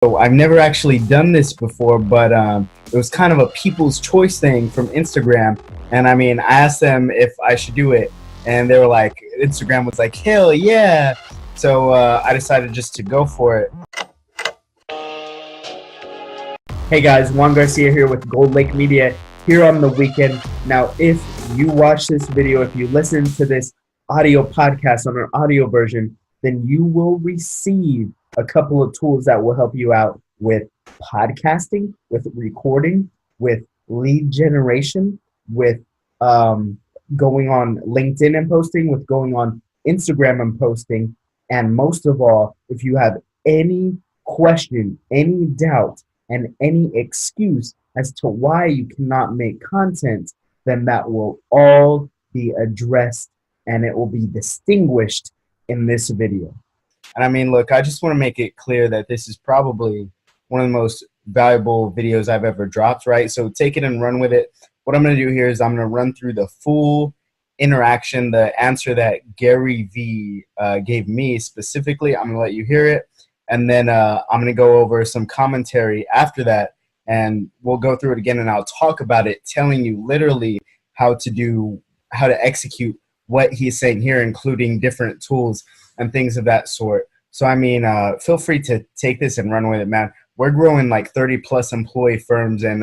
So I've never actually done this before, but it was kind of a people's choice thing from Instagram. And I mean, I asked them if I should do it, and they were like, Instagram was like, hell yeah. So I decided just to go for it. Hey guys, Juan Garcia here with Gold Lake Media here on the weekend. Now, if you watch this video, if you listen to this audio podcast on our audio version, then you will receive a couple of tools that will help you out with podcasting, with recording, with lead generation, with going on LinkedIn and posting, with going on Instagram and posting. And most of all, if you have any question, any doubt, and any excuse as to why you cannot make content, then that will all be addressed and it will be distinguished in this video. And I mean, look, I just want to make it clear that this is probably one of the most valuable videos I've ever dropped, right? So take it and run with it. What I'm going to do here is I'm going to run through the full interaction, the answer that GaryVee gave me specifically. I'm going to let you hear it. And then I'm going to go over some commentary after that, and we'll go through it again, and I'll talk about it, telling you literally how to execute what he's saying here, including different tools and things of that sort. So, I mean, feel free to take this and run with it, man. We're growing like 30+ employee firms, and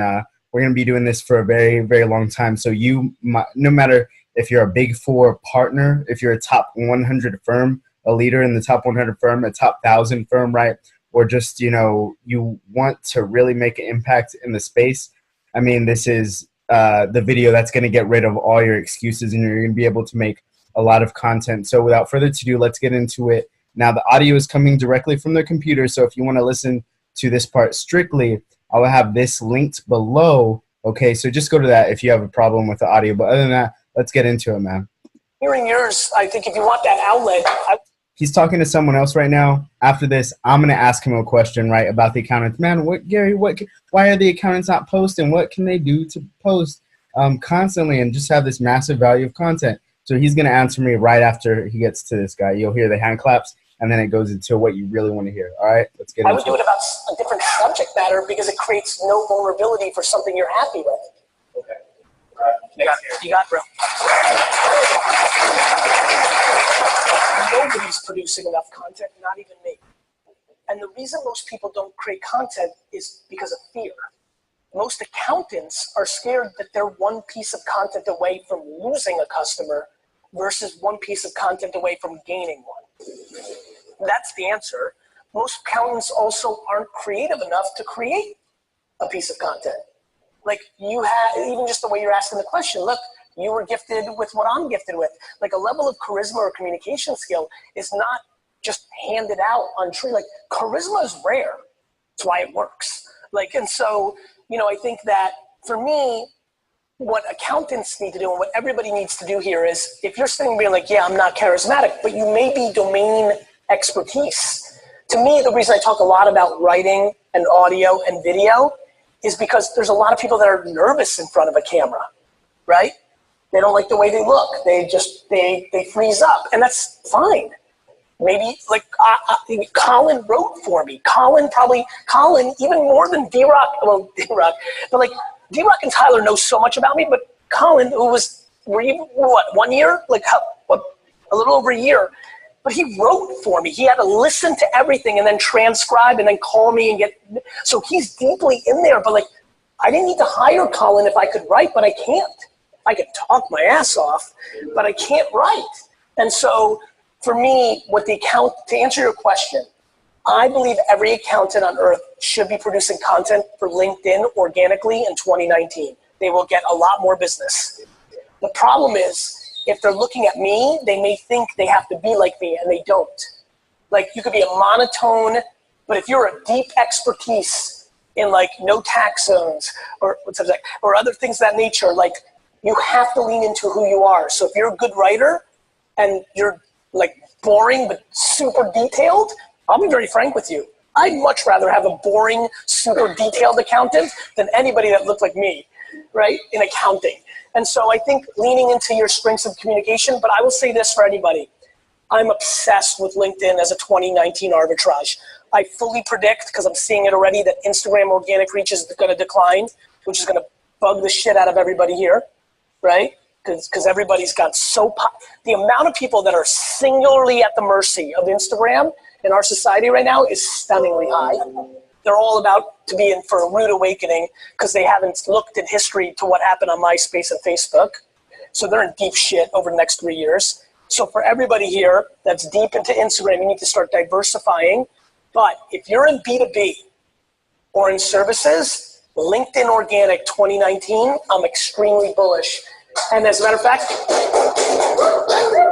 we're going to be doing this for a very, very long time. So no matter if you're a Big 4 partner, if you're a top 100 firm, a leader in the top 100 firm, a top 1,000 firm, right? Or just, you know, you want to really make an impact in the space. I mean, this is the video that's going to get rid of all your excuses, and you're going to be able to make a lot of content. So without further ado, let's get into it. Now, the audio is coming directly from the computer, so if you want to listen to this part strictly, I'll have this linked below. Okay, so just go to that if you have a problem with the audio. But other than that, let's get into it, man. Hearing yours, I think if you want that outlet, he's talking to someone else right now. After this, I'm going to ask him a question, right, about the accountants. Man, why are the accountants not posting? What can they do to post constantly and just have this massive value of content? So he's going to answer me right after he gets to this guy. You'll hear the hand claps, and then it goes into what you really want to hear. All right, let's get into it. I would do it about a different subject matter because it creates no vulnerability for something you're happy with. Okay. All right. You got it, bro. Nobody's producing enough content, not even me. And the reason most people don't create content is because of fear. Most accountants are scared that they're one piece of content away from losing a customer versus one piece of content away from gaining one. That's the answer. Most accountants also aren't creative enough to create a piece of content. Like you had, even just the way you're asking the question, look, you were gifted with what I'm gifted with. Like a level of charisma or communication skill is not just handed out on tree. Like charisma is rare. That's why it works. Like, and so, you know, I think that for me, what accountants need to do and what everybody needs to do here is if you're sitting being like, yeah, I'm not charismatic, but you may be domain expertise. To me, the reason I talk a lot about writing and audio and video is because there's a lot of people that are nervous in front of a camera, right? They don't like the way they look. They freeze up, and that's fine. Maybe like Colin wrote for me. Colin, even more than D-Rock, well, D-Rock, but like D-Rock and Tyler know so much about me, but Colin, who was, were you, what, 1 year? Like a little over a year, but he wrote for me. He had to listen to everything and then transcribe and then call me and so he's deeply in there, but like, I didn't need to hire Colin if I could write, but I can't. I can talk my ass off, but I can't write. And so for me, to answer your question, I believe every accountant on earth should be producing content for LinkedIn organically in 2019. They will get a lot more business. The problem is, if they're looking at me, they may think they have to be like me, and they don't. Like you could be a monotone, but if you're a deep expertise in like no tax zones or other things of that nature, like you have to lean into who you are. So if you're a good writer and you're like boring but super detailed, I'll be very frank with you. I'd much rather have a boring, super detailed accountant than anybody that looked like me, right, in accounting. And so I think leaning into your strengths of communication, but I will say this for anybody. I'm obsessed with LinkedIn as a 2019 arbitrage. I fully predict, because I'm seeing it already, that Instagram organic reach is going to decline, which is going to bug the shit out of everybody here, right? Because everybody's got the amount of people that are singularly at the mercy of Instagram in our society right now is stunningly high. They're all about to be in for a rude awakening because they haven't looked at history to what happened on MySpace and Facebook. So they're in deep shit over the next 3 years. So for everybody here that's deep into Instagram, you need to start diversifying. But if you're in B2B or in services, LinkedIn Organic 2019, I'm extremely bullish. And as a matter of fact,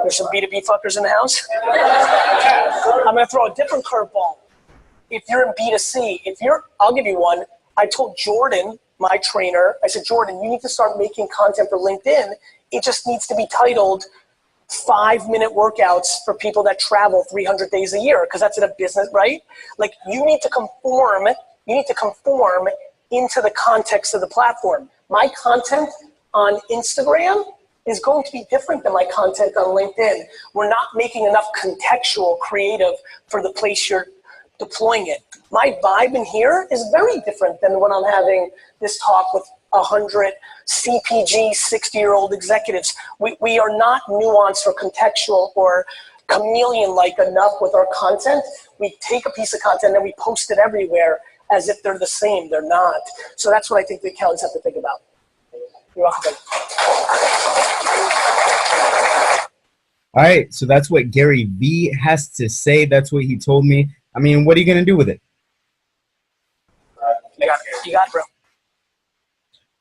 there's some B2B fuckers in the house. I'm gonna throw a different curveball. If you're in B2C, I'll give you one. I told Jordan, my trainer, I said, Jordan, you need to start making content for LinkedIn. It just needs to be titled 5-minute workouts for people that travel 300 days a year, because that's in a business, right? Like you need to conform into the context of the platform. My content on Instagram is going to be different than my content on LinkedIn. We're not making enough contextual creative for the place you're deploying it. My vibe in here is very different than when I'm having this talk with 100 CPG 60-year-old executives. We are not nuanced or contextual or chameleon-like enough with our content. We take a piece of content and we post it everywhere as if they're the same. They're not. So that's what I think the accountants have to think about. You're welcome. All right, so that's what Gary V has to say. That's what he told me. I mean, what are you going to do with it? You got it, bro.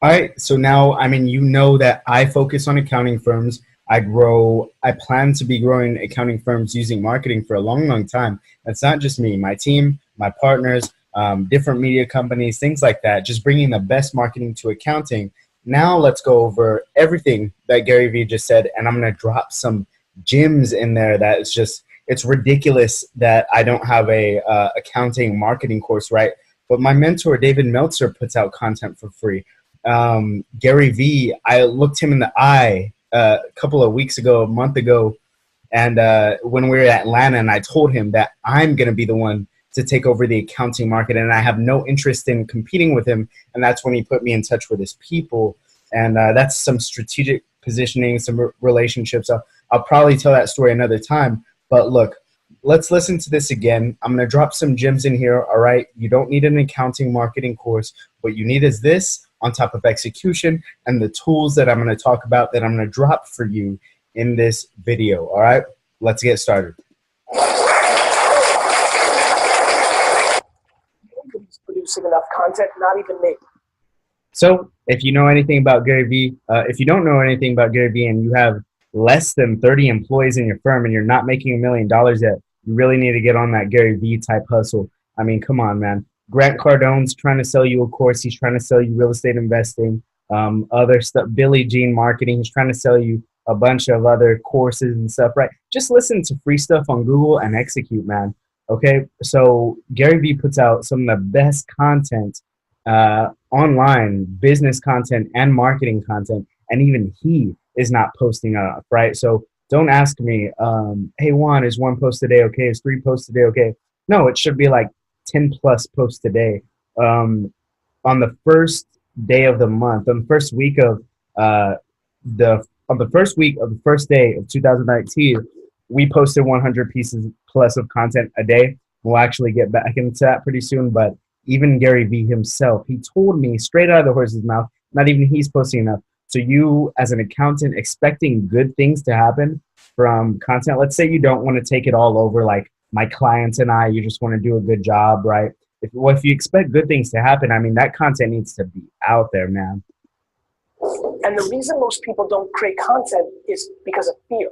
All right, so now, I mean, you know that I focus on accounting firms. I plan to be growing accounting firms using marketing for a long, long time. That's not just me, my team, my partners, different media companies, things like that, just bringing the best marketing to accounting. Now let's go over everything that Gary Vee just said, and I'm going to drop some gems in there that is just, it's ridiculous that I don't have a accounting marketing course, right? But my mentor, David Meltzer, puts out content for free. Gary Vee, I looked him in the eye a couple of weeks ago, a month ago, and when we were at Atlanta, and I told him that I'm going to be the one to take over the accounting market, and I have no interest in competing with him. And that's when he put me in touch with his people. And that's some strategic positioning, some relationships. I'll probably tell that story another time. But look, let's listen to this again. I'm going to drop some gems in here, all right? You don't need an accounting marketing course. What you need is this on top of execution and the tools that I'm going to talk about that I'm going to drop for you in this video, all right? Let's get started. Nobody's producing enough content, not even me. So if you know anything about Gary Vee, if you don't know anything about Gary Vee and you have less than 30 employees in your firm and you're not making $1 million yet, you really need to get on that Gary Vee type hustle. I mean, come on, man. Grant Cardone's trying to sell you a course. He's trying to sell you real estate investing, other stuff. Billie Jean marketing. He's trying to sell you a bunch of other courses and stuff, right? Just listen to free stuff on Google and execute, man. Okay, so Gary Vee puts out some of the best content online, business content and marketing content, and even he is not posting enough, right? So don't ask me, hey Juan, is 1 post a day okay? Is 3 posts a day okay? No, it should be like 10 plus posts a day. On the first day of the month, on the first week of the first day of 2019, we posted 100 pieces plus of content a day. We'll actually get back into that pretty soon, but even Gary Vee himself, he told me straight out of the horse's mouth, not even he's posting enough. So you, as an accountant, expecting good things to happen from content, let's say you don't want to take it all over like my clients and I, you just want to do a good job, right? If you expect good things to happen, I mean, that content needs to be out there, man. And the reason most people don't create content is because of fear.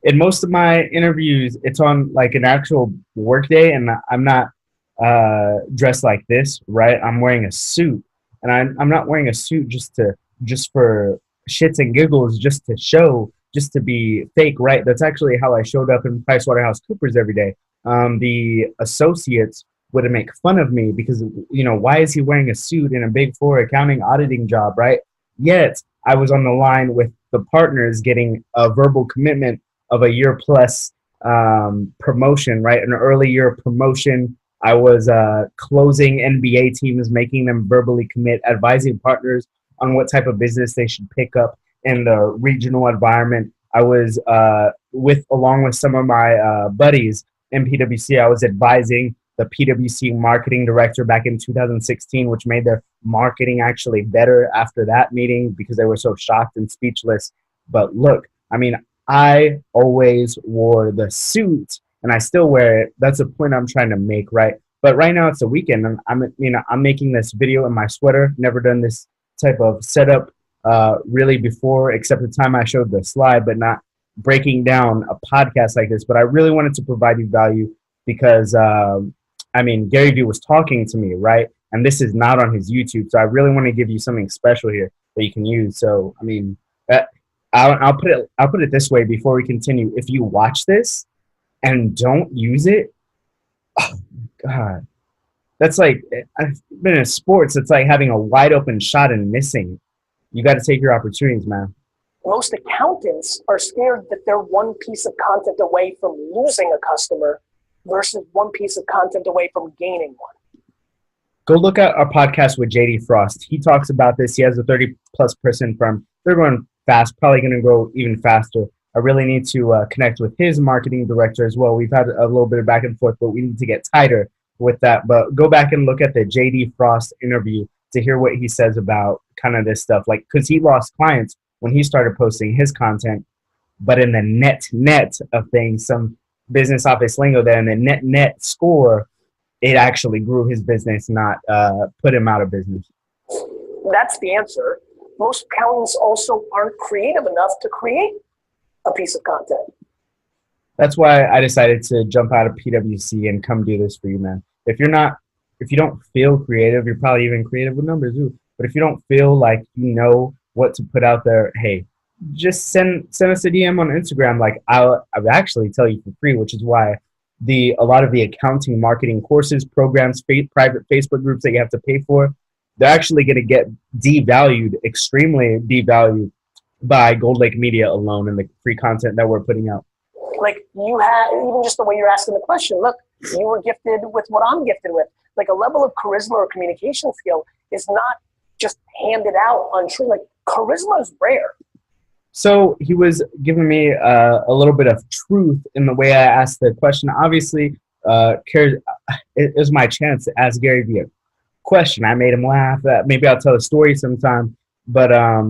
In most of my interviews, it's on like an actual work day, and I'm not dressed like this, right? I'm wearing a suit, and I'm not wearing a suit just for shits and giggles, just to show, just to be fake, right? That's actually how I showed up in PricewaterhouseCoopers every day. The associates would make fun of me because, you know, why is he wearing a suit in a Big Four accounting auditing job, right? Yet I was on the line with the partners getting a verbal commitment of a year plus promotion, right? An early year promotion. I was closing NBA teams, making them verbally commit, advising partners on what type of business they should pick up in the regional environment. I was along with some of my buddies in PwC, I was advising the PwC marketing director back in 2016, which made their marketing actually better after that meeting because they were so shocked and speechless. But look, I mean, I always wore the suit and I still wear it. That's the point I'm trying to make, right? But right now it's a weekend and I'm making this video in my sweater. Never done this type of setup really before, except the time I showed the slide, but not breaking down a podcast like this. But I really wanted to provide you value because GaryVee was talking to me, right? And this is not on his YouTube, so I really want to give you something special here that you can use. So I'll put it this way before we continue. If you watch this and don't use it, oh God, that's like, I've been in sports. It's like having a wide open shot and missing. You got to take your opportunities, man. Most accountants are scared that they're one piece of content away from losing a customer versus one piece of content away from gaining one. Go look at our podcast with JD Frost. He talks about this. He has a 30+ person firm. They're going fast, probably going to grow even faster. I really need to connect with his marketing director as well. We've had a little bit of back and forth, but we need to get tighter with that. But go back and look at the JD Frost interview to hear what he says about kind of this stuff. Like, because he lost clients when he started posting his content, but in the net of things, some business office lingo there, in the net score, it actually grew his business, not put him out of business. That's the answer. Most accountants also aren't creative enough to create a piece of content. That's why I decided to jump out of PwC and come do this for you, man. If you don't feel creative, you're probably even creative with numbers too. But if you don't feel like you know what to put out there, hey, just send us a DM on Instagram. Like I'll actually tell you for free, which is why a lot of the accounting marketing courses, programs, private Facebook groups that you have to pay for, they're actually going to get devalued, extremely devalued by Gold Lake Media alone and the free content that we're putting out. Like you had, even just the way you're asking the question, look, you were gifted with what I'm gifted with. Like a level of charisma or communication skill is not just handed out on tree. Like charisma is rare. So he was giving me a little bit of truth in the way I asked the question. Obviously, it was my chance to ask GaryVee a question. I made him laugh. Maybe I'll tell a story sometime. But I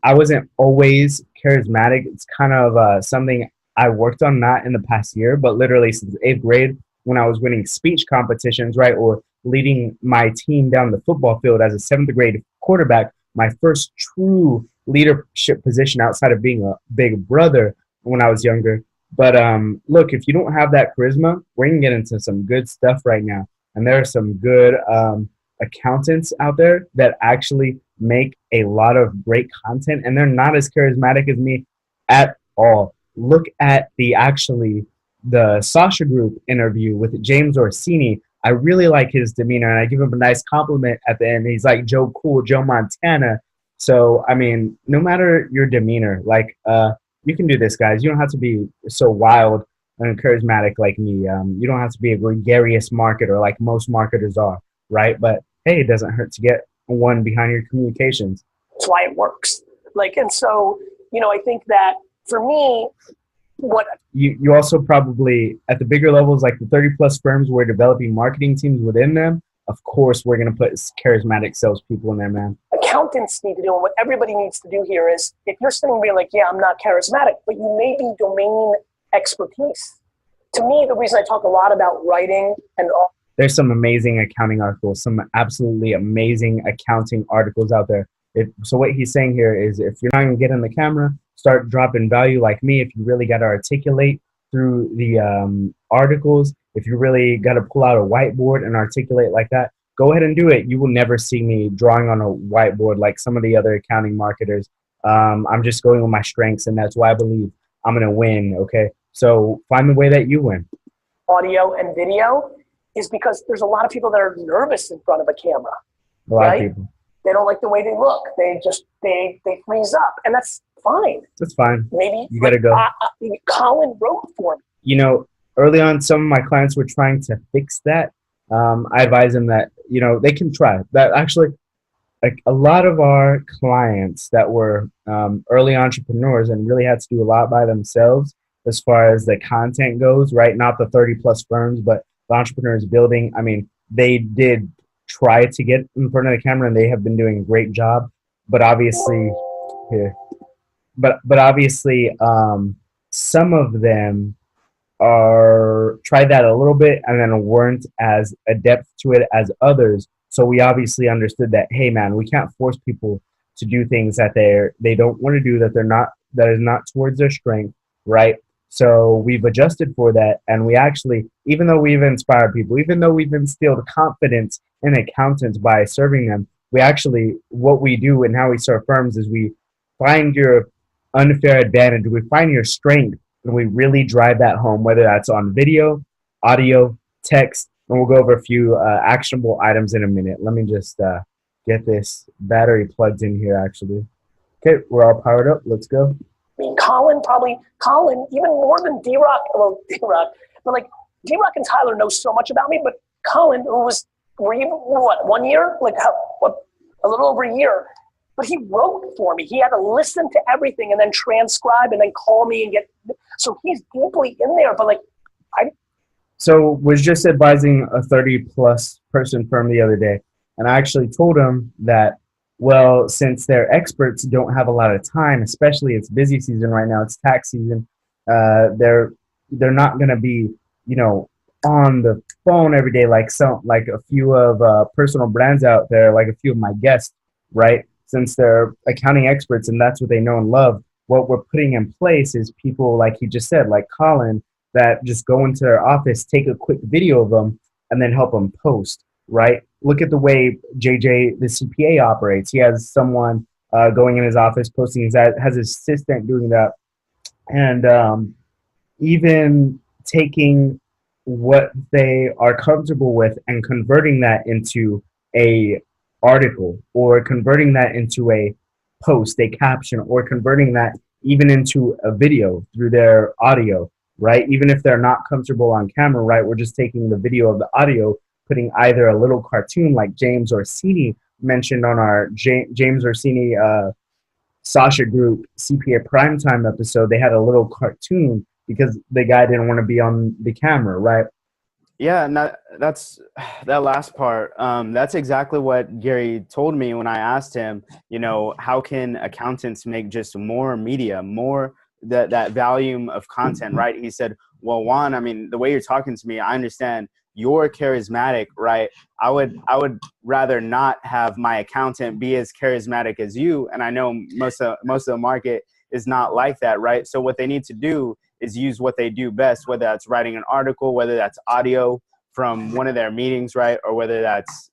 wasn't always charismatic. It's kind of something I worked on, not in the past year, but literally since 8th grade when I was winning speech competitions, right, or leading my team down the football field as a 7th grade quarterback. My first true leadership position outside of being a big brother when I was younger. But look, if you don't have that charisma, we're going to get into some good stuff right now. And there are some good accountants out there that actually make a lot of great content, and they're not as charismatic as me at all. Look at the Sasha Group interview with James Orsini. I really like his demeanor, and I give him a nice compliment at the end. He's like Joe Cool, Joe Montana. So, I mean, no matter your demeanor, like, you can do this, guys. You don't have to be so wild and charismatic like me. You don't have to be a gregarious marketer like most marketers are, right? But, hey, it doesn't hurt to get one behind your communications. That's why it works. And so, I think that for me, you also probably at the bigger levels, like the 30+ firms, we're developing marketing teams within them. Of course, we're going to put charismatic salespeople in there, man. Accountants need to do, and what everybody needs to do here is, if you're sitting there like, yeah, I'm not charismatic, but you may be domain expertise. To me, the reason I talk a lot about writing and all. There's some amazing accounting articles, some absolutely amazing accounting articles out there. So what he's saying here is, if you're not going to get in the camera, start dropping value like me. If you really got to articulate through the articles, if you really got to pull out a whiteboard and articulate like that, go ahead and do it. You will never see me drawing on a whiteboard like some of the other accounting marketers. I'm just going with my strengths, and that's why I believe I'm going to win, okay? So find the way that you win. Audio and video is because there's a lot of people that are nervous in front of a camera. A lot of people. They don't like the way they look. They freeze up. And that's Fine. That's fine. Maybe You gotta go. Colin wrote for me. You know, early on, some of my clients were trying to fix that. I advise them that, you know, they can try that. Actually, like a lot of our clients that were early entrepreneurs and really had to do a lot by themselves as far as the content goes, right? Not the 30 plus firms, but the entrepreneurs building. I mean, they did try to get in front of the camera and they have been doing a great job. But obviously, here, but obviously, some of them are tried that a little bit and then weren't as adept to it as others. So we obviously understood that, hey man, we can't force people to do things that they don't want to do, that is not towards their strength, right? So we've adjusted for that, and we actually, even though we've inspired people, even though we've instilled confidence in accountants by serving them, we actually, what we do and how we serve firms is we find your unfair advantage, we find your strength, and we really drive that home, whether that's on video, audio, text, and we'll go over a few actionable items in a minute. Let me just get this battery plugged in here, actually. Okay, we're all powered up. Let's go. I mean, Colin, even more than D-Rock, but like D-Rock and Tyler know so much about me, but Colin, were you, what, 1 year? Like, a little over a year. But he wrote for me. He had to listen to everything and then transcribe and then call me and get, so he's deeply in there, but like, So was just advising a 30 plus person firm the other day, and I actually told them that, well, since their experts don't have a lot of time, especially it's busy season right now, it's tax season, they're not going to be, you know, on the phone every day like a few of personal brands out there, like a few of my guests, right? Since they're accounting experts and that's what they know and love, what we're putting in place is people like he just said, like Colin, that just go into their office, take a quick video of them, and then help them post, right? Look at the way JJ, the CPA, operates. He has someone going in his office, posting his ad, has his assistant doing that. And even taking what they are comfortable with and converting that into a article, or converting that into a post, a caption, or converting that even into a video through their audio, right? Even if they're not comfortable on camera, right? We're just taking the video of the audio, putting either a little cartoon like James Orsini mentioned on our James Orsini Sasha Group CPA Primetime episode. They had a little cartoon because the guy didn't want to be on the camera, right? Yeah, and that's that last part. That's exactly what Gary told me when I asked him, you know, how can accountants make just more media, more that volume of content, right? He said, well, Juan, I mean, the way you're talking to me, I understand you're charismatic, right? I would rather not have my accountant be as charismatic as you. And I know most of the market is not like that, right? So what they need to do is use what they do best, whether that's writing an article, whether that's audio from one of their meetings, right? Or whether that's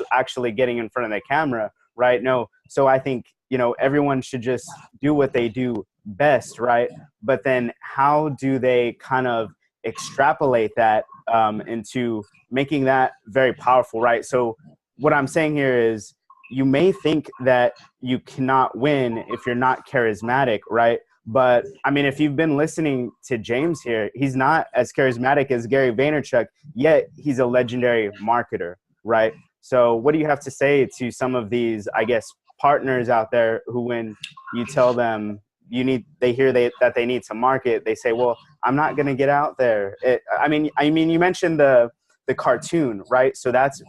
actually getting in front of the camera, right? No. So I think, you know, everyone should just do what they do best, right? But then how do they kind of extrapolate that into making that very powerful, right? So what I'm saying here is, you may think that you cannot win if you're not charismatic, right? But I mean, if you've been listening to James here, he's not as charismatic as Gary Vaynerchuk, yet he's a legendary marketer, right? So what do you have to say to some of these, I guess, partners out there who, when you tell them they hear that they need to market, they say, well, I'm not going to get out there. I mean, you mentioned the cartoon, right? So that's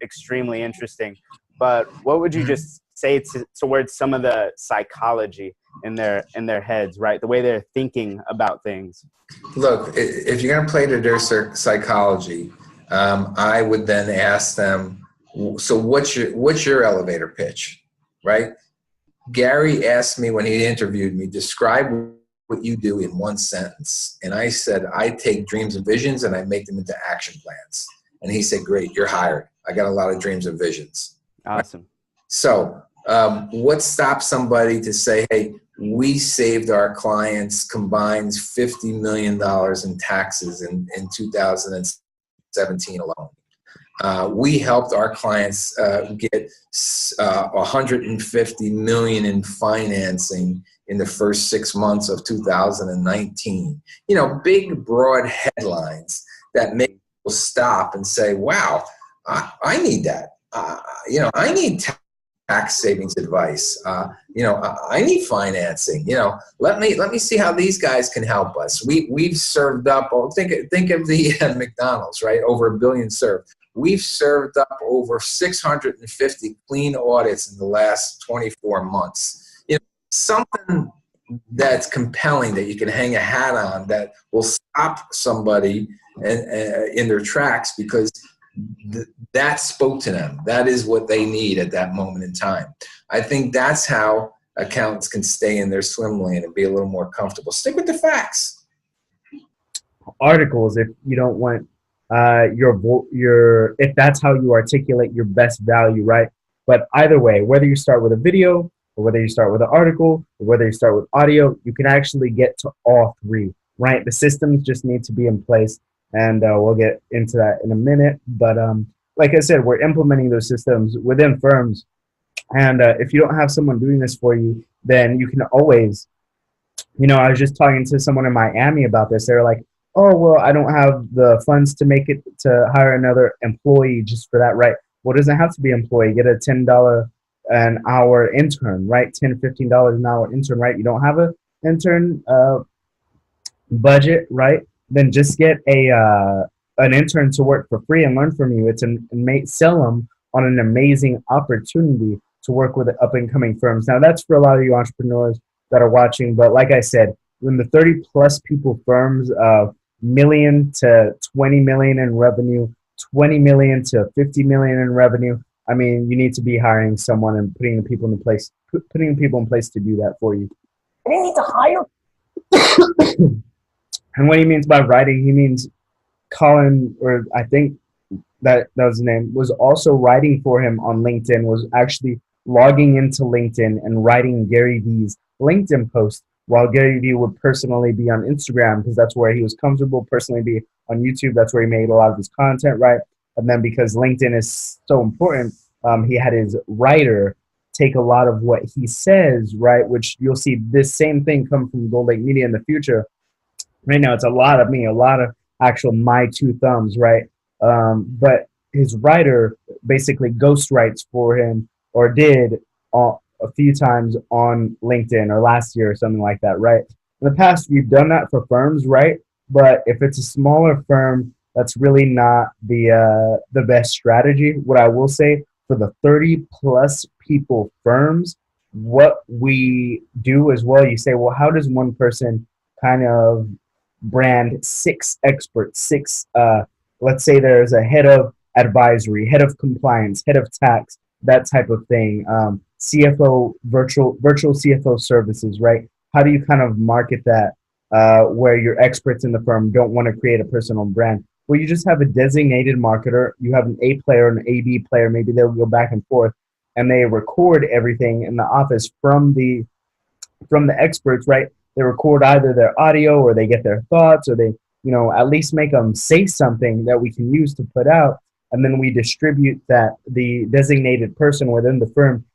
extremely interesting. But what would you just say towards some of the psychology in their heads, right? The way they're thinking about things. Look, if you're going to play to their psychology, I would then ask them, so what's your elevator pitch, right? Gary asked me when he interviewed me, describe what you do in one sentence. And I said, I take dreams and visions and I make them into action plans. And he said, great, you're hired. I got a lot of dreams and visions. Awesome. Right? So what stops somebody to say, hey, we saved our clients combined $50 million in taxes in 2017 alone. We helped our clients get $150 million in financing in the first 6 months of 2019. You know, big, broad headlines that make people stop and say, wow, I need that. You know, I need tax savings advice. You know, I need financing. You know, let me see how these guys can help us. We've served up. Oh, think of the McDonald's, right? Over 1 billion served. We've served up over 650 clean audits in the last 24 months. You know, something that's compelling that you can hang a hat on that will stop somebody in their tracks because that spoke to them. That is what they need at that moment in time. I think that's how accountants can stay in their swim lane and be a little more comfortable. Stick with the facts. Articles, if you don't want your if that's how you articulate your best value, right? But either way, whether you start with a video or whether you start with an article or whether you start with audio, you can actually get to all three, right? The systems just need to be in place, and we'll get into that in a minute. But like I said, we're implementing those systems within firms, and if you don't have someone doing this for you, then you can always, you know, I was just talking to someone in Miami about this. They're like, oh, well, I don't have the funds to make it to hire another employee just for that, right? Well, it doesn't have to be an employee. Get a $10 an hour intern, right? $10, $15 an hour intern, right? You don't have an intern budget, right? Then just get an intern to work for free and learn from you. Sell them on an amazing opportunity to work with up and coming firms. Now, that's for a lot of you entrepreneurs that are watching. But like I said, when the 30 plus people firms of million to 20 million in revenue, 20 million to 50 million in revenue, I mean, you need to be hiring someone and putting people in place to do that for you. I didn't need to hire. And what he means by writing, he means Colin, or I think that was his name, was also writing for him on LinkedIn, was actually logging into LinkedIn and writing Gary Vee's LinkedIn post, while Gary Vee would personally be on Instagram because that's where he was comfortable, personally be on YouTube. That's where he made a lot of his content, right? And then because LinkedIn is so important, he had his writer take a lot of what he says, right? Which you'll see this same thing come from Gold Lake Media in the future. Right now, it's a lot of me, a lot of actual my two thumbs, right? But his writer basically ghost writes for him, or did a few times on LinkedIn, or last year or something like that, right? In the past, we've done that for firms, right? But if it's a smaller firm, that's really not the best strategy. What I will say, for the 30 plus people firms, what we do as well, you say, well, how does one person kind of brand 6 experts, let's say there's a head of advisory, head of compliance, head of tax, that type of thing, CFO, virtual CFO services, right? How do you kind of market that where your experts in the firm don't want to create a personal brand? Well, you just have a designated marketer. You have an A player and an AB player. Maybe they'll go back and forth, and they record everything in the office from the experts, right? They record either their audio, or they get their thoughts, or they, you know, at least make them say something that we can use to put out. And then we distribute that, the designated person within the firm,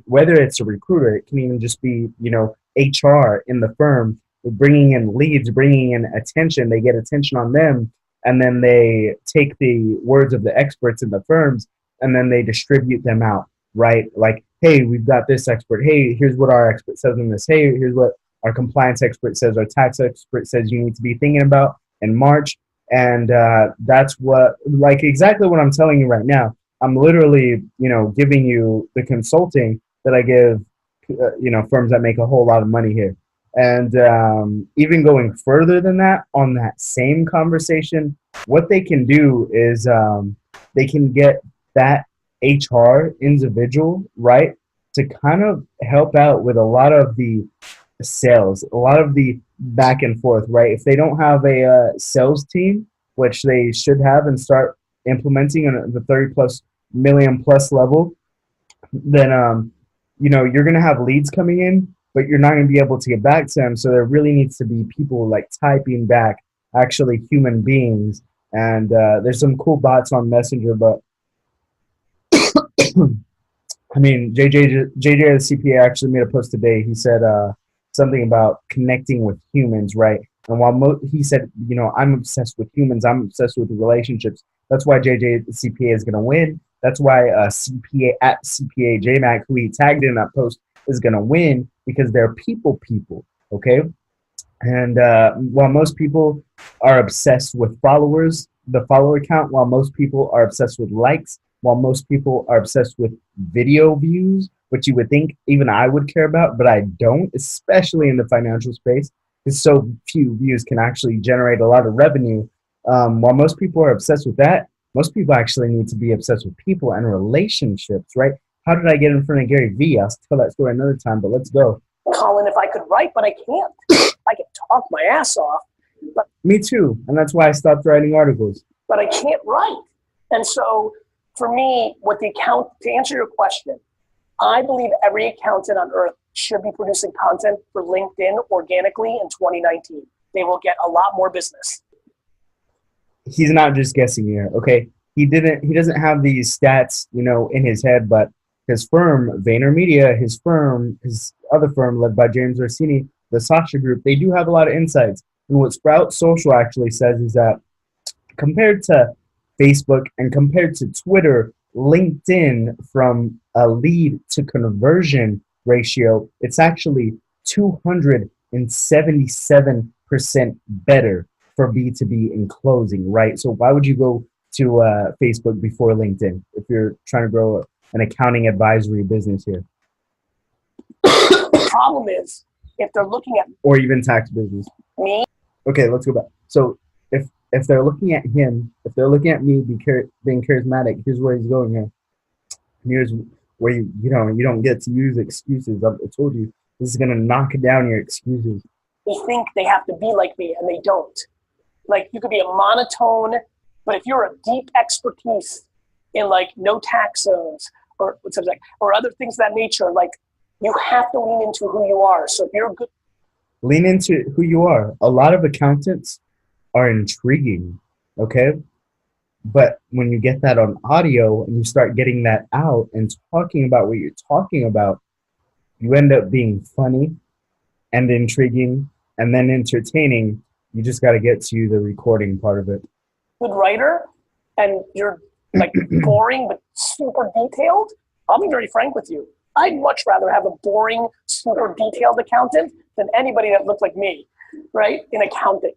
whether it's a recruiter, it can even just be, you know, HR in the firm, bringing in leads, bringing in attention. They get attention on them, and then they take the words of the experts in the firms, and then they distribute them out, right? Like, hey, we've got this expert. Hey, here's what our expert says on this. Hey, here's what our compliance expert says. Our tax expert says you need to be thinking about in March. And that's what, like, exactly what I'm telling you right now. I'm literally, you know, giving you the consulting that I give, you know, firms that make a whole lot of money here. And even going further than that, on that same conversation, what they can do is they can get that HR individual, right, to kind of help out with a lot of the sales, a lot of the back and forth, right? If they don't have a sales team, which they should have and start implementing on the 30 plus million plus level, then you know, you're going to have leads coming in, but you're not going to be able to get back to them. So there really needs to be people like typing back, actually human beings. And there's some cool bots on Messenger, but I mean, JJ the CPA actually made a post today. He said something about connecting with humans, right? And while he said, you know, I'm obsessed with humans, I'm obsessed with relationships. That's why JJ the CPA is going to win. That's why CPA at CPA JMac, who he tagged in that post, is going to win, because they're people, okay? And while most people are obsessed with followers, the follower count, while most people are obsessed with likes, while most people are obsessed with video views, which you would think even I would care about, but I don't, especially in the financial space, because so few views can actually generate a lot of revenue. While most people are obsessed with that, most people actually need to be obsessed with people and relationships, right? How did I get in front of Gary Vee? I'll tell that story another time, but let's go. Colin, if I could write, but I can't. I can talk my ass off, but Me too, and that's why I stopped writing articles. but I can't write. And so for me, to answer your question, I believe every accountant on earth should be producing content for LinkedIn organically in 2019. They will get a lot more business. He's not just guessing here, okay? He doesn't have these stats, you know, in his head, but his firm, VaynerMedia, his other firm led by James Orsini, the Sasha Group, they do have a lot of insights. And what Sprout Social actually says is that compared to Facebook and compared to Twitter, LinkedIn, from a lead to conversion ratio, it's actually 277% better for B2B in closing, right? So why would you go to Facebook before LinkedIn if you're trying to grow an accounting advisory business here? The problem is, if they're looking at Or even tax business. me, Okay, let's go back. So if they're looking at him, if they're looking at me being charismatic, here's where he's going here. Here's where you don't get to use excuses. I told you, this is gonna knock down your excuses. they think they have to be like me, and they don't. Like, you could be a monotone, but if you're a deep expertise in like no tax zones or other things of that nature, like, you have to lean into who you are. So if you're good, Lean into who you are. A lot of accountants are intriguing, okay? But when you get that on audio and you start getting that out and talking about what you're talking about, you end up being funny and intriguing and then entertaining. You just got to get to the recording part of it. good writer and you're like boring but super detailed, I'll be very frank with you. I'd much rather have a boring, super detailed accountant than anybody that looked like me, right, in accounting.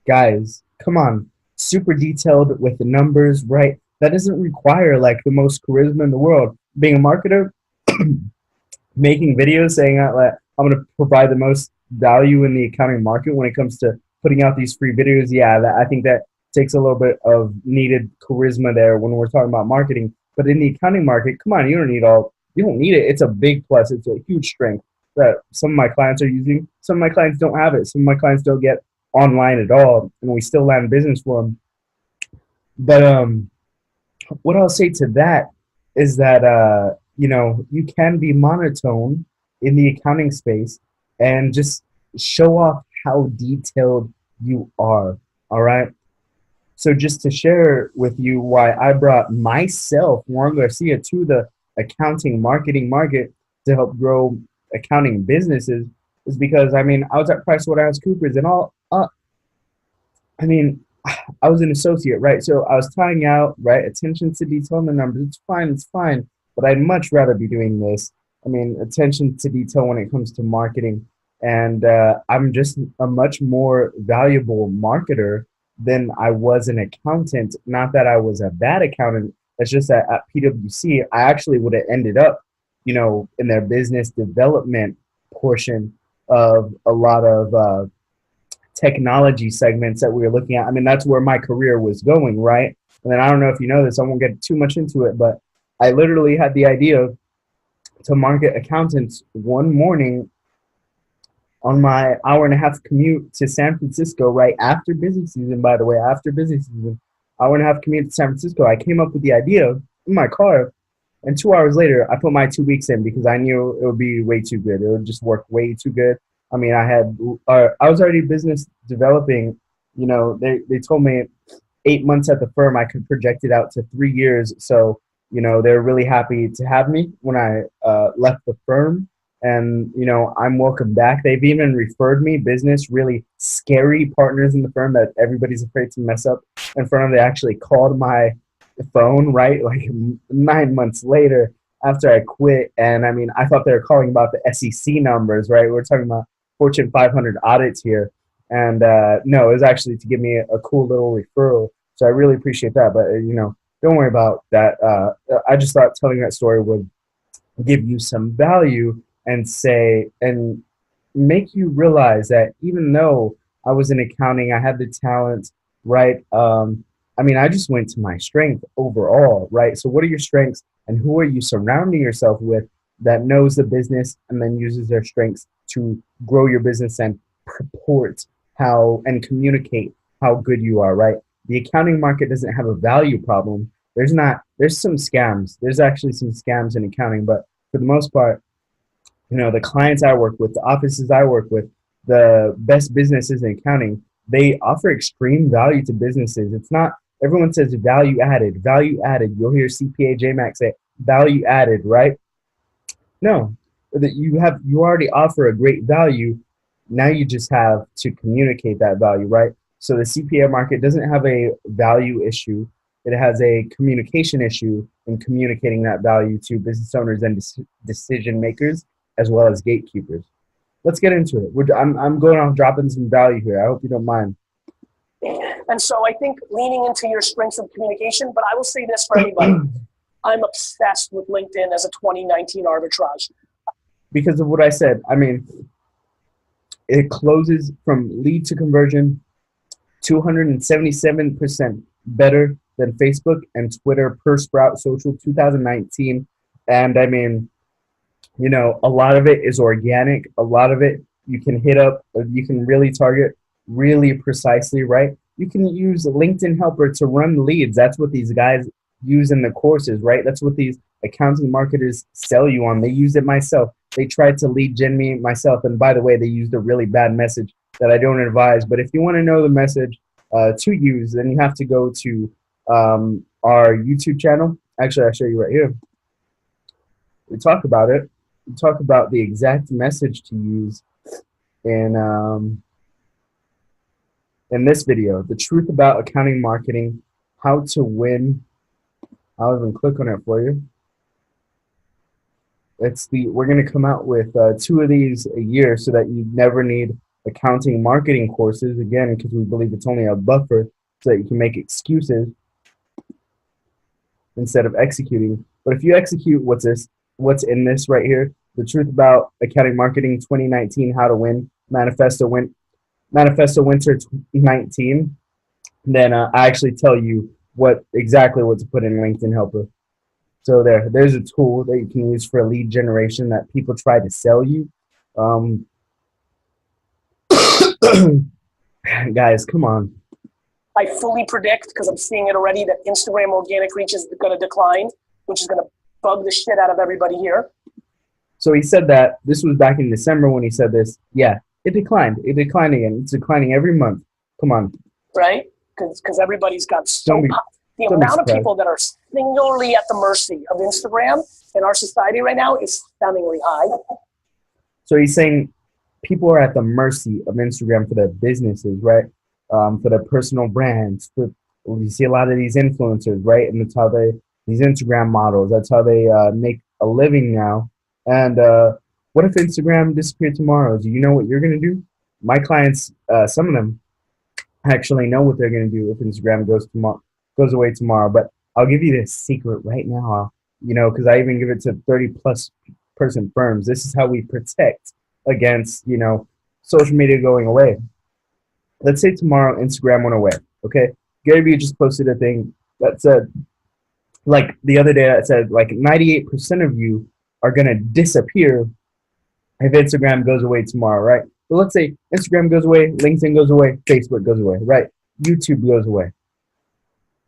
Guys, come on. Super detailed with the numbers, right? That doesn't require like the most charisma in the world. Being a marketer, making videos saying that I'm going to provide the most value in the accounting market when it comes to putting out these free videos. Yeah, I think that takes a little bit of needed charisma there when we're talking about marketing. But in the accounting market, come on, you don't need it. It's a big plus. It's a huge strength that some of my clients are using. Some of my clients don't have it. Some of my clients don't get online at all, and we still land business for them. But what I'll say to that is that you can be monotone in the accounting space and just show off how detailed you are. All right. So just to share with you why I brought myself, Juan Garcia, to the accounting marketing market to help grow accounting businesses is because, I was at PricewaterhouseCoopers and I was an associate, right? So I was tying out, right? Attention to detail in the numbers. It's fine. But I'd much rather be doing this. Attention to detail when it comes to marketing. And I'm just a much more valuable marketer than I was an accountant. Not that I was a bad accountant. It's just that at PwC, I actually would have ended up, in their business development portion of a lot of technology segments that we were looking at. That's where my career was going, right? And then I don't know if you know this, I won't get too much into it, but I literally had the idea to market accountants one morning on my hour-and-a-half commute to San Francisco, right after busy season, by the way, hour-and-a-half commute to San Francisco. I came up with the idea in my car, and 2 hours later, I put my 2 weeks in because I knew it would be way too good. It would just work way too good. I was already business developing. They told me 8 months at the firm, I could project it out to 3 years. So, they're really happy to have me when I left the firm. and I'm welcome back. They've even referred me business, really scary partners in the firm that everybody's afraid to mess up in front of. They actually called my phone, right, like 9 months later after I quit. And I mean, I thought they were calling about the SEC numbers, right? We're talking about Fortune 500 audits here. And no, it was actually to give me a cool little referral. So I really appreciate that. But, don't worry about that. I just thought telling that story would give you some value and say, and make you realize that even though I was in accounting, I had the talent, right? I mean, I just went to my strength overall, right? So what are your strengths and who are you surrounding yourself with that knows the business and then uses their strengths to grow your business and purport how and communicate how good you are, right? The accounting market doesn't have a value problem. There's some scams. There's actually some scams in accounting, but for the most part, the clients I work with, the offices I work with, the best businesses in accounting, they offer extreme value to businesses. It's not, everyone says value added, value added. You'll hear CPA JMax say value added, right? No, that you already offer a great value. Now you just have to communicate that value, right? So the CPA market doesn't have a value issue. It has a communication issue in communicating that value to business owners and decision makers, as well as gatekeepers. Let's get into it. I'm going off dropping some value here. I hope you don't mind. And so I think leaning into your strengths of communication, but I will say this for everybody. I'm obsessed with LinkedIn as a 2019 arbitrage. Because of what I said. I mean, it closes from lead to conversion 277% better than Facebook and Twitter per Sprout Social 2019. And I mean, a lot of it is organic. A lot of it you can hit up, you can really target really precisely, right? You can use LinkedIn Helper to run leads. That's what these guys use in the courses, right? That's what these accounting marketers sell you on. They used it myself. They tried to lead gen me myself. And by the way, they used a really bad message that I don't advise. But if you want to know the message to use, then you have to go to our YouTube channel. Actually, I'll show you right here. We talk about it. We talk about the exact message to use in this video, the truth about accounting marketing, how to win. I'll even click on it for you. We're going to come out with 2 of these a year so that you never need accounting marketing courses, again, because we believe it's only a buffer so that you can make excuses instead of executing. But if you execute what's in this right here, the truth about accounting marketing 2019, how to win, manifesto winter 19, then I actually tell you exactly what to put in LinkedIn Helper. So there's a tool that you can use for lead generation that people try to sell you. Guys, come on. I fully predict, because I'm seeing it already, that Instagram organic reach is going to decline, which is going to bug the shit out of everybody here. So he said that. This was back in December when he said this. Yeah, it declined. It declined again. It's declining every month. Come on. Right? Because everybody's got the amount of people that are singularly at the mercy of Instagram in our society right now is stunningly high. So he's saying people are at the mercy of Instagram for their businesses, right? For their personal brands. You see a lot of these influencers, right? And that's how these Instagram models, that's how they make a living now. And what if Instagram disappeared tomorrow? Do you know what you're going to do? My clients, some of them actually know what they're going to do if Instagram goes away tomorrow. But I'll give you this secret right now, because I even give it to 30+ person firms. This is how we protect against, social media going away. Let's say tomorrow Instagram went away, okay? GaryVee just posted a thing that said, like the other day, that said like 98% of you are going to disappear if Instagram goes away tomorrow, right? So let's say Instagram goes away, LinkedIn goes away, Facebook goes away, right? YouTube goes away.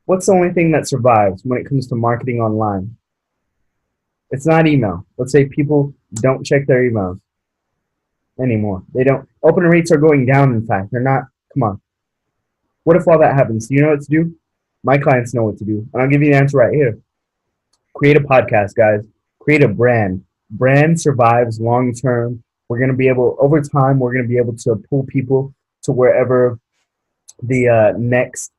What's the only thing that survives when it comes to marketing online? It's not email. Let's say people don't check their emails anymore. They don't. Open rates are going down, in fact. They're not. Come on. What if all that happens? Do you know what to do? My clients know what to do. And I'll give you the answer right here. Create a podcast, guys. Create a brand. brand survives long term. We're going to be able, over time, we're going to be able to pull people to wherever the next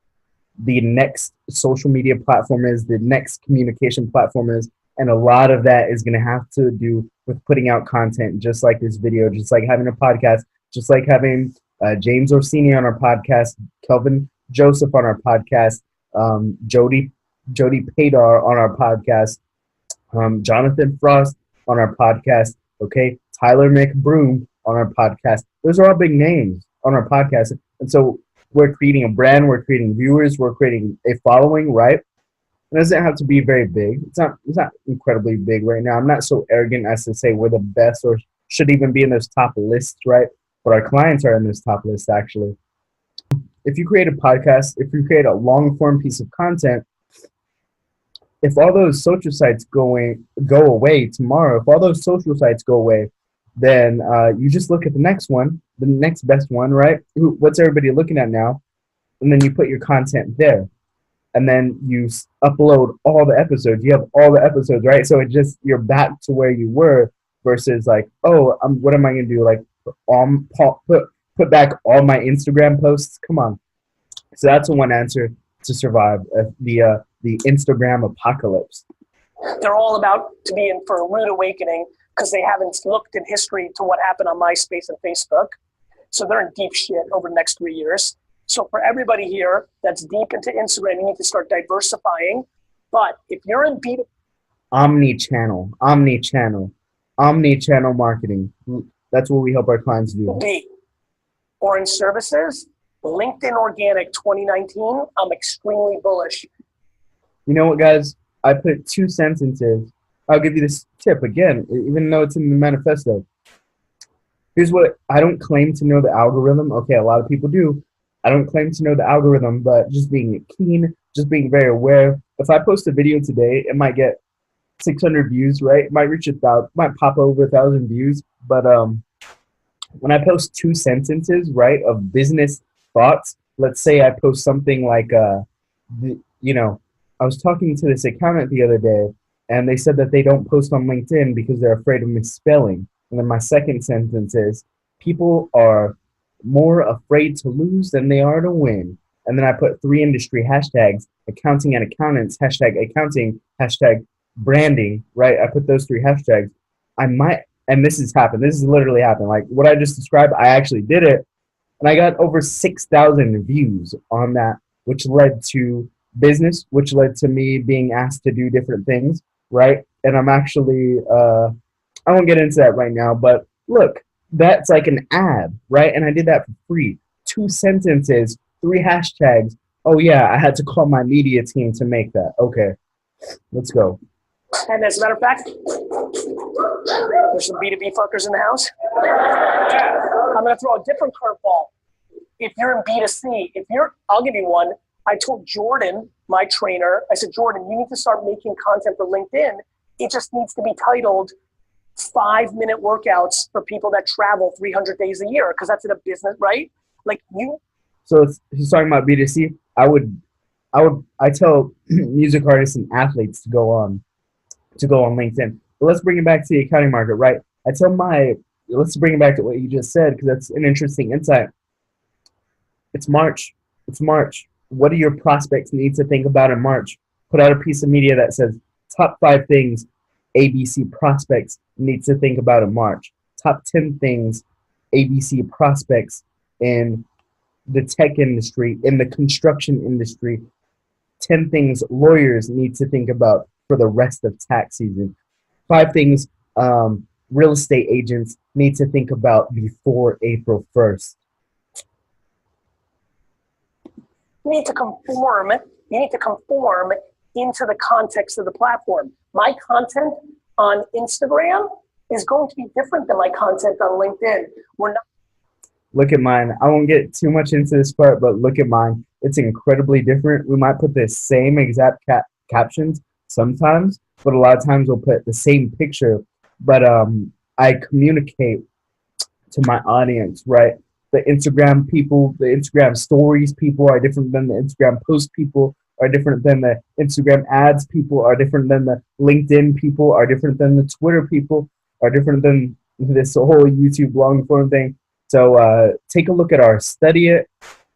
social media platform is, the next communication platform is, and a lot of that is going to have to do with putting out content, just like this video, just like having a podcast, just like having James Orsini on our podcast, Kelvin Joseph on our podcast, Jody Padar on our podcast, Jonathan Frost on our podcast, okay, Tyler McBroom on our podcast. Those are all big names on our podcast, and so we're creating a brand, we're creating viewers, we're creating a following, right? It doesn't have to be very big. It's not incredibly big right now. I'm not so arrogant as to say we're the best or should even be in those top lists, right? But our clients are in those top lists, actually. If you create a podcast, if you create a long-form piece of content, if all those social sites go away tomorrow, if all those social sites go away, then you just look at the next one, the next best one, right? What's everybody looking at now? And then you put your content there. And then you upload all the episodes. You have all the episodes, right? So you're back to where you were versus like, oh, what am I going to do? Like put back all my Instagram posts? Come on. So that's one answer to survive the Instagram apocalypse. They're all about to be in for a rude awakening because they haven't looked in history to what happened on MySpace and Facebook. So they're in deep shit over the next 3 years. So for everybody here that's deep into Instagram, you need to start diversifying. But if you're in B2B, omni-channel marketing. That's what we help our clients do. Or in services, LinkedIn Organic 2019, I'm extremely bullish. You know what, guys? I put 2 sentences. I'll give you this tip again, even though it's in the manifesto. Here's what I don't claim to know the algorithm. Okay, a lot of people do. I don't claim to know the algorithm, but just being keen, just being very aware. If I post a video today, it might get 600 views, right? It might reach 1,000, might pop over 1,000 views. But when I post 2 sentences, right, of business thoughts, let's say I post something like, I was talking to this accountant the other day, and they said that they don't post on LinkedIn because they're afraid of misspelling. And then my second sentence is, people are more afraid to lose than they are to win. And then I put 3 industry hashtags, accounting and accountants, hashtag accounting, hashtag branding, right? I put those 3 hashtags. And this has happened. This has literally happened. Like what I just described, I actually did it. And I got over 6,000 views on that, which led to business, which led to me being asked to do different things, right? And I'm actually, I won't get into that right now, but look, that's like an ad, right? And I did that for free. 2 sentences, 3 hashtags. Oh yeah, I had to call my media team to make that. Okay, let's go. And as a matter of fact, there's some B2B fuckers in the house. I'm going to throw a different curveball. If you're in B2C, I'll give you one. I told Jordan, my trainer, I said, Jordan, you need to start making content for LinkedIn. It just needs to be titled 5-minute workouts for people that travel 300 days a year, because that's in a business, right? Like you. So he's talking about B2C. I tell music artists and athletes to go on LinkedIn. But let's bring it back to the accounting market, right? Let's bring it back to what you just said, because that's an interesting insight. It's March. What do your prospects need to think about in March? Put out a piece of media that says top 5 things ABC prospects need to think about in March. Top 10 things ABC prospects in the tech industry, in the construction industry. 10 things lawyers need to think about for the rest of tax season. 5 things real estate agents need to think about before April 1st. You need to conform into the context of the platform. My content on Instagram is going to be different than my content on LinkedIn. Look at mine. I won't get too much into this part, but look at mine. It's incredibly different. We might put the same exact captions sometimes, but a lot of times we'll put the same picture. But I communicate to my audience, right? The Instagram people, the Instagram stories people are different than the Instagram post people, are different than the Instagram ads people, are different than the LinkedIn people, are different than the Twitter people. are different than this whole YouTube long form thing. So take a look at our study it,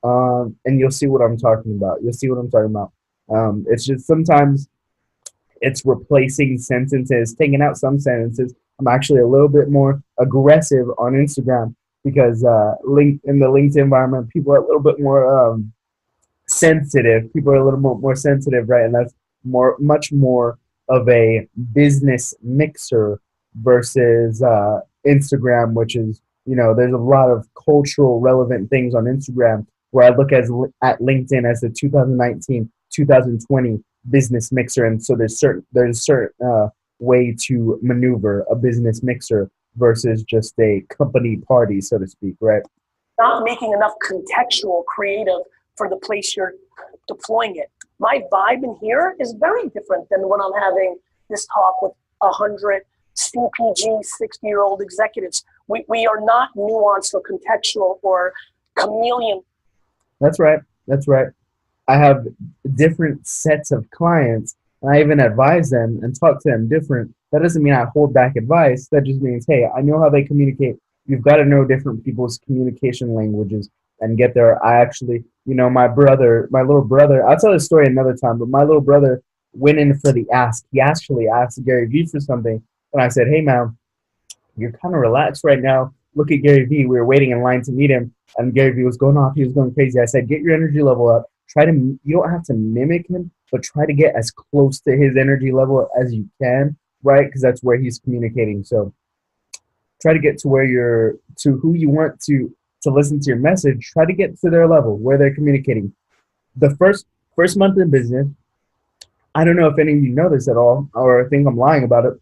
and you'll see what I'm talking about. You'll see what I'm talking about. It's just sometimes it's replacing sentences, taking out some sentences. I'm actually a little bit more aggressive on Instagram because in the LinkedIn environment, people are a little bit more sensitive. People are a little more sensitive, right? And that's much more of a business mixer versus Instagram, which is, there's a lot of cultural relevant things on Instagram where I look at LinkedIn as the 2019, 2020 business mixer, and so there's a certain way to maneuver a business mixer versus just a company party, so to speak, right? Not making enough contextual creative for the place you're deploying it. My vibe in here is very different than when I'm having this talk with 100 CPG 60-year-old executives. We are not nuanced or contextual or chameleon. That's right. That's right. I have different sets of clients, and I even advise them and talk to them different. That doesn't mean I hold back advice. That just means, hey, I know how they communicate. You've got to know different people's communication languages and get there. I actually, my little brother, I'll tell this story another time, but my little brother went in for the ask. He actually asked GaryVee for something, and I said, hey, man, you're kind of relaxed right now. Look at GaryVee. We were waiting in line to meet him, and GaryVee was going off. He was going crazy. I said, get your energy level up. You don't have to mimic him, but try to get as close to his energy level as you can, right? Because that's where he's communicating. So try to get to who you want to listen to your message. Try to get to their level where they're communicating. The first month in business, I don't know if any of you know this at all, or think I'm lying about it.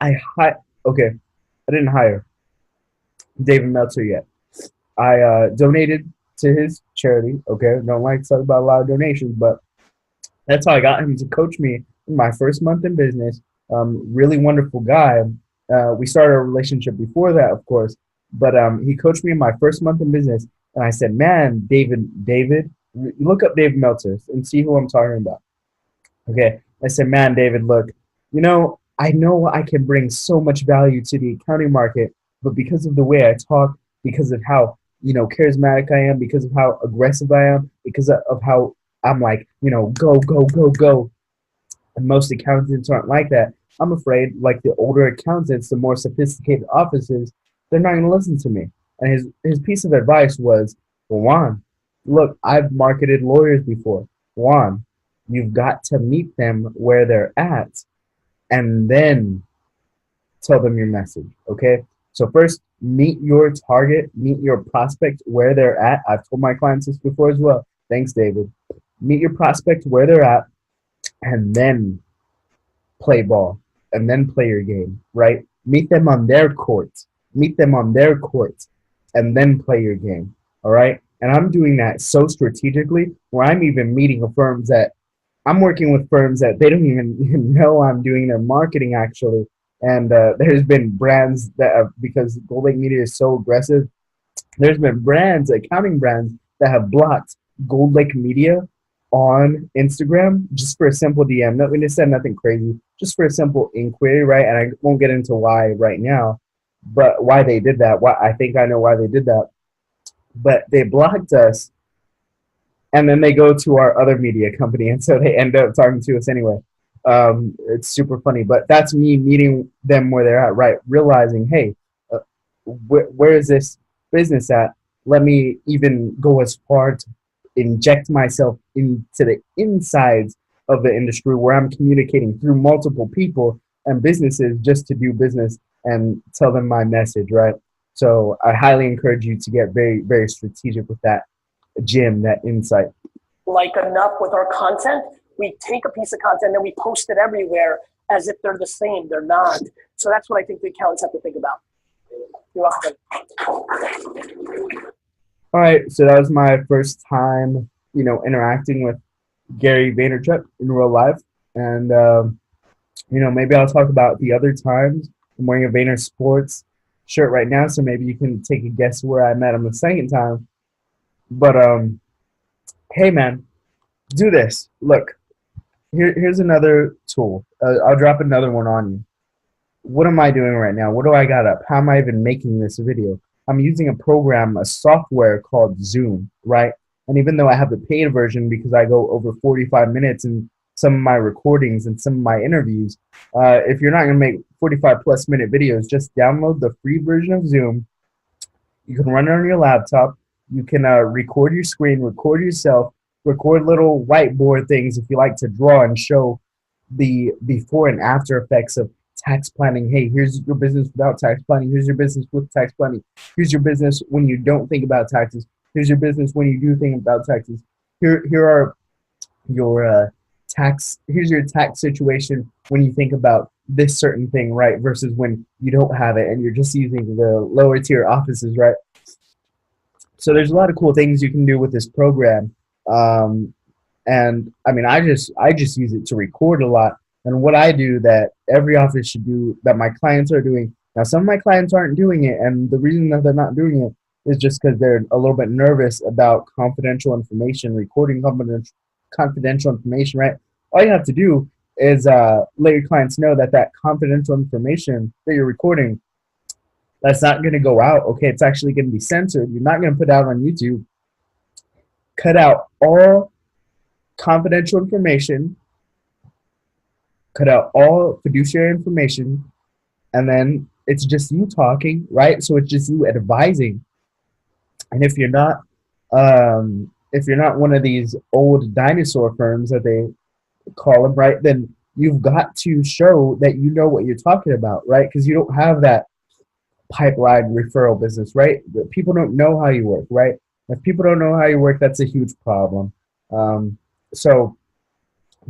I didn't hire David Meltzer yet. I donated to his charity. Okay, don't like to talk about a lot of donations, but that's how I got him to coach me in my first month in business. Really wonderful guy. We started a relationship before that, of course, but he coached me in my first month in business, and I said, "Man, David, look up David Meltzer and see who I'm talking about." Okay, I said, "Man, David, look, I know I can bring so much value to the accounting market, but because of the way I talk, because of how charismatic I am, because of how aggressive I am, because of how I'm like, go, go, go, go. And most accountants aren't like that. I'm afraid, like the older accountants, the more sophisticated offices, they're not going to listen to me." And his piece of advice was, well, Juan, look, I've marketed lawyers before. Juan, you've got to meet them where they're at and then tell them your message, okay? So first, meet your target, meet your prospect where they're at. I've told my clients this before as well. Thanks, David. Meet your prospect where they're at, and then play ball, and then play your game, right? Meet them on their court. Meet them on their court, and then play your game, all right? And I'm doing that so strategically where I'm even meeting I'm working with firms that they don't even know I'm doing their marketing, actually. And there's been brands because Gold Lake Media is so aggressive, there's been accounting brands that have blocked Gold Lake Media on Instagram just for a simple DM. No, we just said nothing crazy, just for a simple inquiry, right? And I won't get into why right now, but why they did that. I think I know why they did that. But they blocked us, and then they go to our other media company, and so they end up talking to us anyway. It's super funny, but that's me meeting them where they're at, right? Realizing, hey, where is this business at? Let me even go as far to inject myself into the insides of the industry where I'm communicating through multiple people and businesses just to do business and tell them my message, right? So I highly encourage you to get very, very strategic with that that insight. Like enough with our content, we take a piece of content and we post it everywhere as if they're the same. They're not. So that's what I think the accountants have to think about. You're welcome. All right, so that was my first time, interacting with Gary Vaynerchuk in real life, and maybe I'll talk about the other times. I'm wearing a Vayner Sports shirt right now, so maybe you can take a guess where I met him the second time. But hey, man, do this. Look, here's another tool. I'll drop another one on you. what am I doing right now? What do I got up? How am I even making this video? I'm using a program, a software called Zoom, right? And even though I have the paid version because I go over 45 minutes in some of my recordings and some of my interviews, if you're not going to make 45+ minute videos, just download the free version of Zoom. You can run it on your laptop. You can record your screen, record yourself, record little whiteboard things if you like to draw and show the before and after effects of tax planning. Hey, here's your business without tax planning. Here's your business with tax planning. Here's your business when you don't think about taxes. Here's your business when you do think about taxes. Here are your tax. Here's your tax situation when you think about this certain thing, right? Versus when you don't have it and you're just using the lower tier offices, right? So there's a lot of cool things you can do with this program. And I mean, I just use it to record a lot. And what I do that every office should do, that my clients are doing. Now, some of my clients aren't doing it, and the reason that they're not doing it is just because they're a little bit nervous about confidential information, recording confidential information, right? All you have to do is let your clients know that that confidential information that you're recording, that's not going to go out. Okay, it's actually going to be censored. You're not going to put it out on YouTube. Cut out all confidential information, cut out all fiduciary information, and then it's just you talking, right? So it's just you advising. And if you're not one of these old dinosaur firms that they call them, right, then you've got to show that you know what you're talking about, right? Because you don't have that pipeline referral business, right? People don't know how you work, right? If people don't know how you work, that's a huge problem. So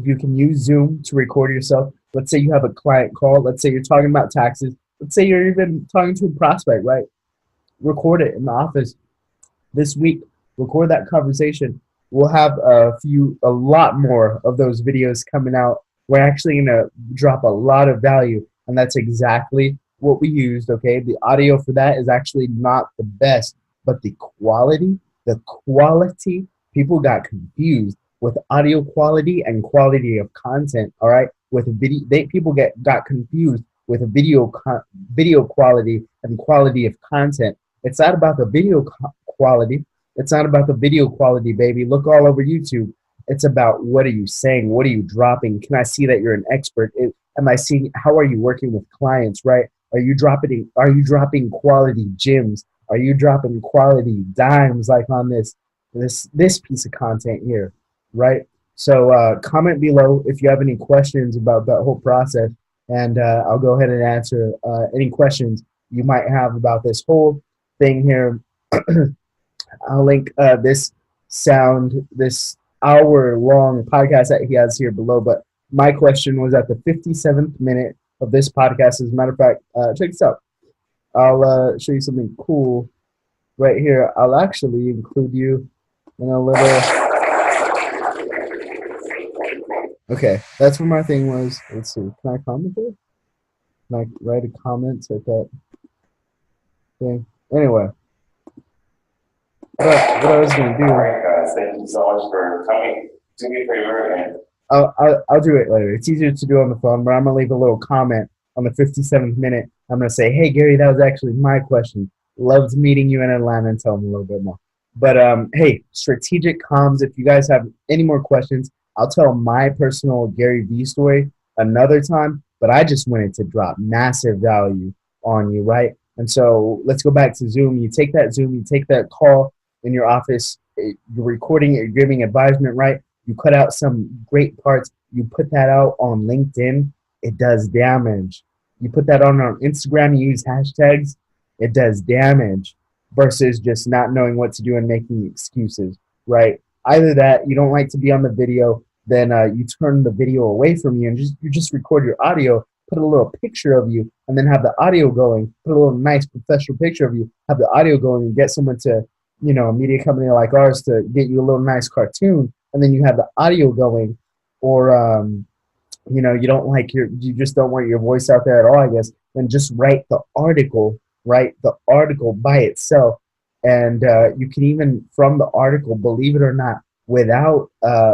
you can use Zoom to record yourself. Let's say you have a client call. Let's say you're talking about taxes. Let's say you're even talking to a prospect, right? Record it in the office this week. Record that conversation. We'll have a lot more of those videos coming out. We're actually going to drop a lot of value, and that's exactly what we used, okay? The audio for that is actually not the best, but the quality, people got confused with audio quality and quality of content, all right? With video, people got confused with video quality and quality of content. It's not about the video quality. It's not about the video quality, baby. Look all over YouTube. It's about what are you saying? What are you dropping? Can I see that you're an expert? Am I seeing how are you working with clients, right? Are you dropping quality gems? Are you dropping quality dimes like on this piece of content here, right? So comment below if you have any questions about that whole process, and I'll go ahead and answer any questions you might have about this whole thing here. I'll link this hour-long podcast that he has here below, but my question was at the 57th minute of this podcast. As a matter of fact, check this out. I'll show you something cool right here. I'll actually include you in a little. Okay, that's what my thing was. Let's see. Can I comment there? Can I write a comment at that thing? Anyway, what I was going to do. All right, guys. Thank you so much for coming. Do me a favor and. I'll do it later. It's easier to do on the phone, but I'm going to leave a little comment on the 57th minute. I'm going to say, hey, Gary, that was actually my question. Loved meeting you in Atlanta, and tell them a little bit more. But, hey, strategic comms, if you guys have any more questions, I'll tell my personal GaryVee story another time, but I just wanted to drop massive value on you, right? And so let's go back to Zoom. You take that Zoom, you take that call in your office, you're recording it, you're giving advisement, right? You cut out some great parts. You put that out on LinkedIn, it does damage. You put that on Instagram, you use hashtags, it does damage versus just not knowing what to do and making excuses, right? Either that, you don't like to be on the video, then you turn the video away from you and you just record your audio, put a little picture of you, and then have the audio going, put a little nice professional picture of you, have the audio going, and get someone to, you know, a media company like ours to get you a little nice cartoon, and then you have the audio going, or you know, you just don't want your voice out there at all, I guess, then just write the article by itself. And you can even, from the article, believe it or not, without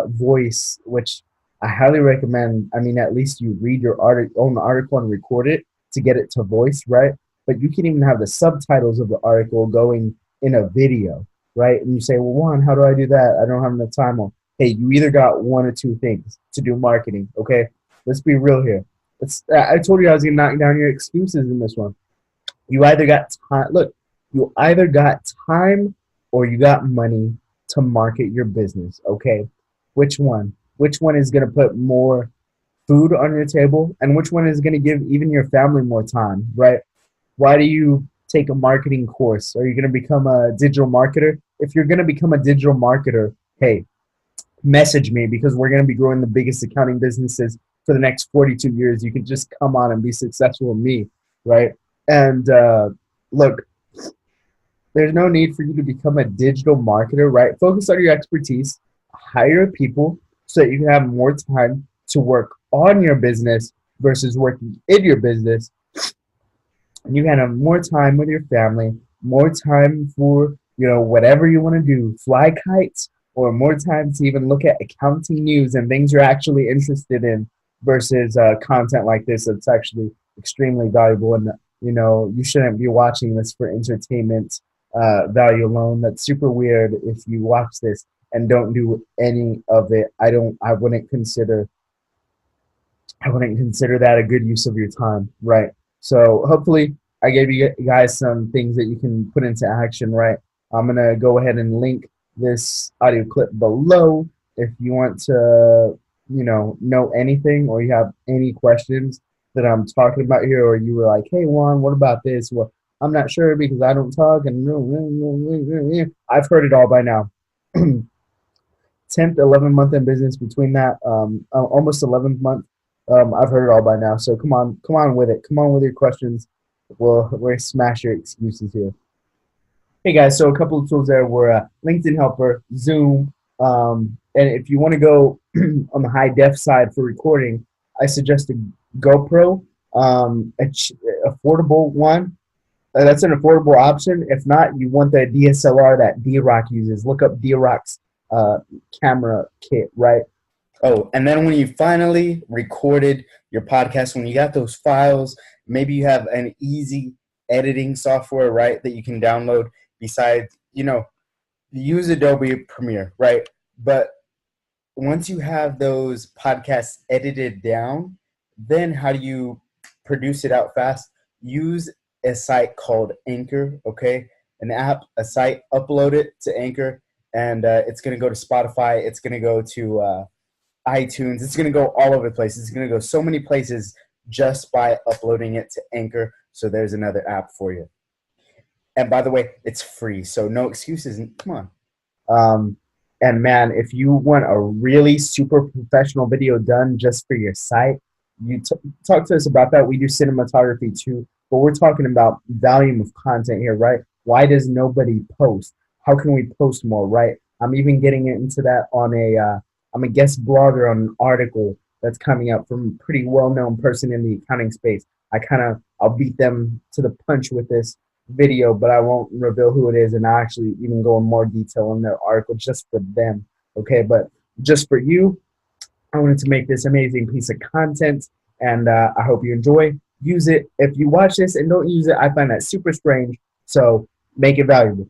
voice, which I highly recommend. I mean, at least you read your own article and record it. to get it to voice, right? But you can even have the subtitles of the article going in a video, right? And you say, well, Juan, how do I do that? I don't have enough time. Well, hey, you either got one or two things to do marketing, okay? Let's be real here. I told you I was going to knock down your excuses in this one. You either got time. Look, you either got time or you got money to market your business, okay? Which one? Which one is going to put more food on your table, and which one is going to give even your family more time, right? Why do you take a marketing course? Are you going to become a digital marketer? If you're going to become a digital marketer, hey, message me, because we're going to be growing the biggest accounting businesses for the next 42 years. You can just come on and be successful with me, right? And look, there's no need for you to become a digital marketer, right? Focus on your expertise, hire people so that you can have more time to work on your business versus working in your business. And you can have more time with your family, more time for, whatever you want to do, fly kites, or more time to even look at accounting news and things you're actually interested in versus content like this that's actually extremely valuable. And, you shouldn't be watching this for entertainment value alone. That's super weird if you watch this and don't do any of it. I wouldn't consider that a good use of your time, right? So hopefully I gave you guys some things that you can put into action, right? I'm going to go ahead and link this audio clip below if you want to, know anything, or you have any questions that I'm talking about here, or you were like, hey, Juan, what about this? Well, I'm not sure because I don't talk, and I've heard it all by now. 10th, 11th month in business, between that, almost 11th month. I've heard it all by now. So come on with it. Come on with your questions. We'll smash your excuses here. Hey guys, so a couple of tools there were LinkedIn Helper, Zoom, and if you want to go on the high def side for recording, I suggest a GoPro, affordable one. That's an affordable option. If not, you want the DSLR that D-Rock uses. Look up D-Rock's camera kit, right? Oh, and then when you finally recorded your podcast, when you got those files, maybe you have an easy editing software, right, that you can download besides, use Adobe Premiere, right? But once you have those podcasts edited down, then how do you produce it out fast? Use a site called Anchor, okay? An app, a site, upload it to Anchor, and it's going to go to Spotify. It's going to go to iTunes. It's going to go all over the place. It's going to go so many places just by uploading it to Anchor. So there's another app for you. And by the way, it's free, so no excuses. Come on. And man, if you want a really super professional video done just for your site, you talk to us about that. We do cinematography too, but we're talking about volume of content here, right? Why does nobody post? How can we post more, right? I'm even getting into that on I'm a guest blogger on an article that's coming up from a pretty well-known person in the accounting space. I'll beat them to the punch with this video, but I won't reveal who it is, and I'll actually even go in more detail in their article just for them, okay? But just for you, I wanted to make this amazing piece of content, and I hope you enjoy. Use it. If you watch this and don't use it, I find that super strange, so make it valuable.